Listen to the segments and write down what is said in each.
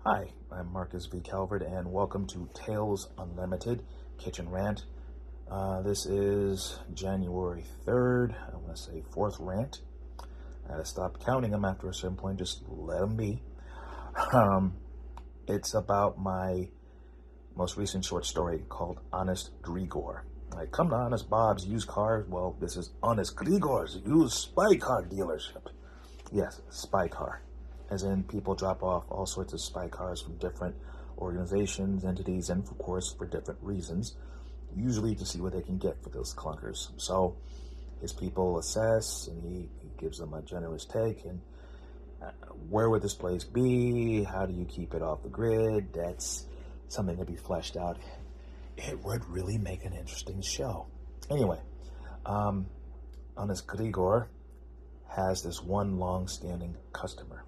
Hi, I'm Marcus V. Calvert, and welcome to Tales Unlimited Kitchen Rant. This is January 3rd, I want to say 4th rant. I stopped counting them after a certain point, just let them be. Um, it's about my most recent short story called Honest Grigor. I come to Honest Bob's used cars. Well, this is Honest Grigor's used spy car dealership. Yes, spy car. As in, people drop off all sorts of spy cars from different organizations, entities, and of course for different reasons, usually to see what they can get for those clunkers. So his people assess, and he gives them a generous take. And where would this place be? How do you keep it off the grid? That's something to be fleshed out. It would really make an interesting show. Anyway, Honest Grigor has this one long-standing customer,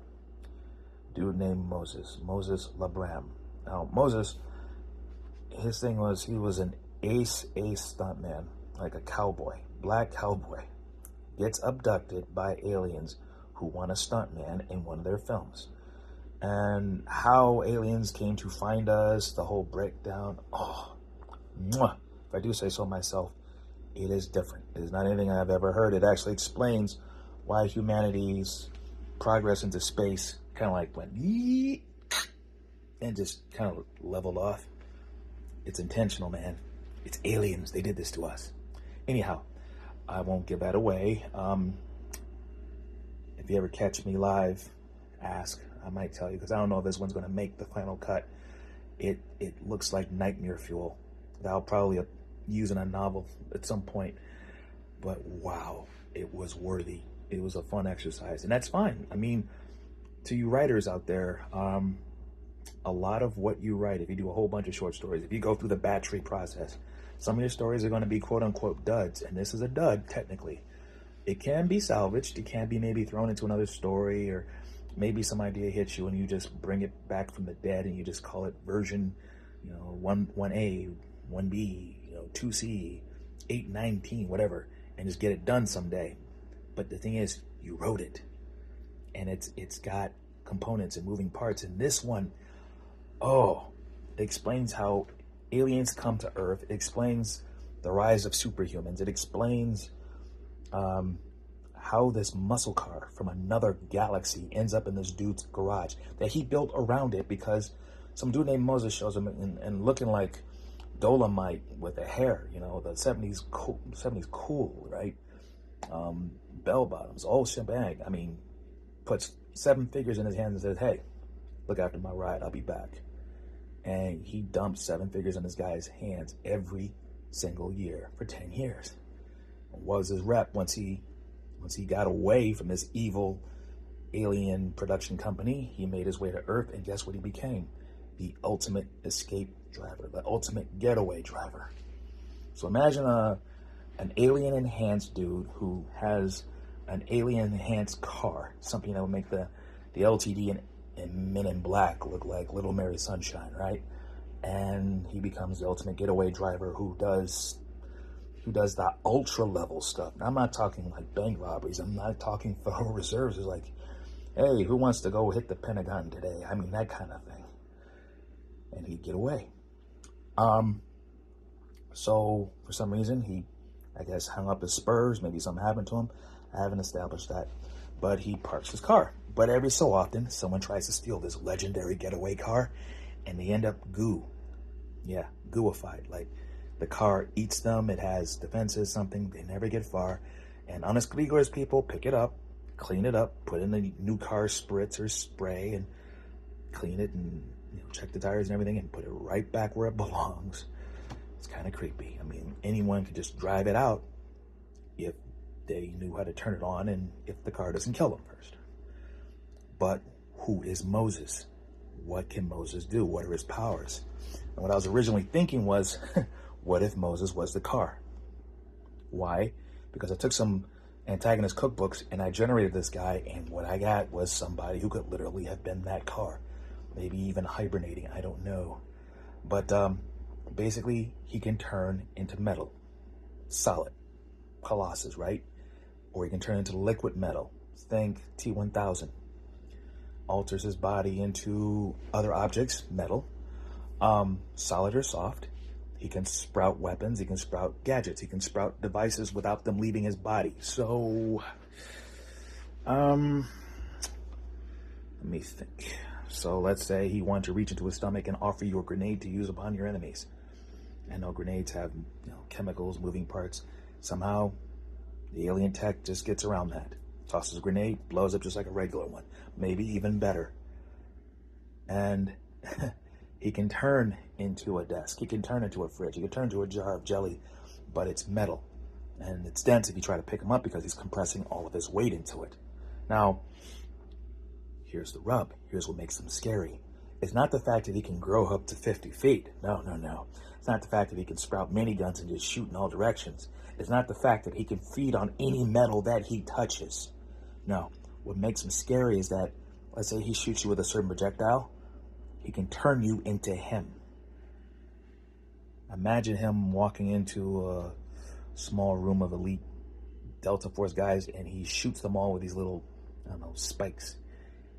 dude named Moses Labram. Now, Moses, his thing was he was an ace stuntman, like a cowboy, black cowboy, gets abducted by aliens who want a stuntman in one of their films. And how aliens came to find us, the whole breakdown, if I do say so myself, it is different. It is not anything I've ever heard. It actually explains why humanity's progress into space kind of like went and just kind of leveled off. It's intentional, man. It's aliens. They did this to us. Anyhow, I won't give that away. If you ever catch me live, ask. I might tell you, because I don't know if this one's going to make the final cut. It looks like nightmare fuel that I'll probably use in a novel at some point. But wow, it was worthy. It was a fun exercise, and that's fine. I mean, to you writers out there, a lot of what you write, if you do a whole bunch of short stories, if you go through the battery process, some of your stories are going to be quote unquote duds, and this is a dud technically. It can be salvaged. It can be maybe thrown into another story, or maybe some idea hits you and you just bring it back from the dead and you just call it version, 1A, 1B, 2C, 819, whatever, and just get it done someday. But the thing is, you wrote it, and it's got components and moving parts. And this one, it explains how aliens come to Earth. It explains the rise of superhumans. It explains how this muscle car from another galaxy ends up in this dude's garage that he built around it because some dude named Moses shows him and looking like Dolomite with the hair, the 70s cool, right? Bell bottoms, all shebang. I mean, puts 7 figures in his hands and says, hey, look after my ride, I'll be back. And he dumps 7 figures in this guy's hands every single year for 10 years. What was his rep once he got away from this evil alien production company? He made his way to Earth, and guess what he became? The ultimate escape driver, the ultimate getaway driver. So imagine an alien-enhanced dude who has an alien-enhanced car, something that would make the LTD in Men in Black look like Little Mary Sunshine, right? And he becomes the ultimate getaway driver who does the ultra level stuff. Now, I'm not talking like bank robberies. I'm not talking Federal Reserves. It's like, hey, who wants to go hit the Pentagon today? I mean, that kind of thing. And he'd get away. So for some reason, he, I guess, hung up his spurs. Maybe something happened to him. I haven't established that. But he parks his car. But every so often, someone tries to steal this legendary getaway car, and they end up gooified. Like, the car eats them. It has defenses, something. They never get far. And Honest Grigor's people pick it up, clean it up, put in the new car spritz or spray, and clean it and check the tires and everything, and put it right back where it belongs. It's kind of creepy. I mean, anyone could just drive it out if they knew how to turn it on and if the car doesn't kill them first. But who is Moses? What can Moses do? What are his powers? And what I was originally thinking was, what if Moses was the car? Why? Because I took some antagonist cookbooks and I generated this guy, and what I got was somebody who could literally have been that car. Maybe even hibernating, I don't know. But basically, he can turn into metal. Solid. Colossus, right? Or he can turn into liquid metal. Think T-1000. alters his body into other objects, metal, solid or soft. He can sprout weapons. He can sprout gadgets. He can sprout devices without them leaving his body. So, let me think. So let's say he wanted to reach into his stomach and offer you a grenade to use upon your enemies. I know grenades have, chemicals, moving parts. Somehow, the alien tech just gets around that. Tosses a grenade, blows up just like a regular one. Maybe even better. And he can turn into a desk. He can turn into a fridge. He can turn into a jar of jelly, but it's metal. And it's dense if you try to pick him up because he's compressing all of his weight into it. Now, here's the rub. Here's what makes him scary. It's not the fact that he can grow up to 50 feet. No. It's not the fact that he can sprout miniguns and just shoot in all directions. It's not the fact that he can feed on any metal that he touches. No. What makes him scary is that, let's say he shoots you with a certain projectile, he can turn you into him. Imagine him walking into a small room of elite Delta Force guys and he shoots them all with these little, spikes.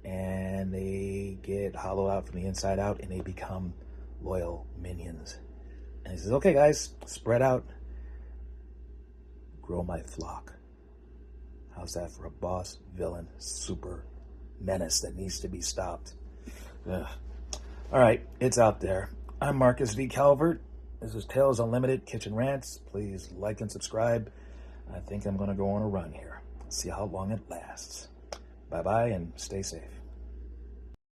And they get hollowed out from the inside out and they become loyal minions. And he says, okay, guys, spread out. Grow my flock. How's that for a boss, villain, super menace that needs to be stopped? Ugh. All right, it's out there. I'm Marcus V. Calvert. This is Tales Unlimited Kitchen Rants. Please like and subscribe. I think I'm going to go on a run here. See how long it lasts. Bye-bye and stay safe.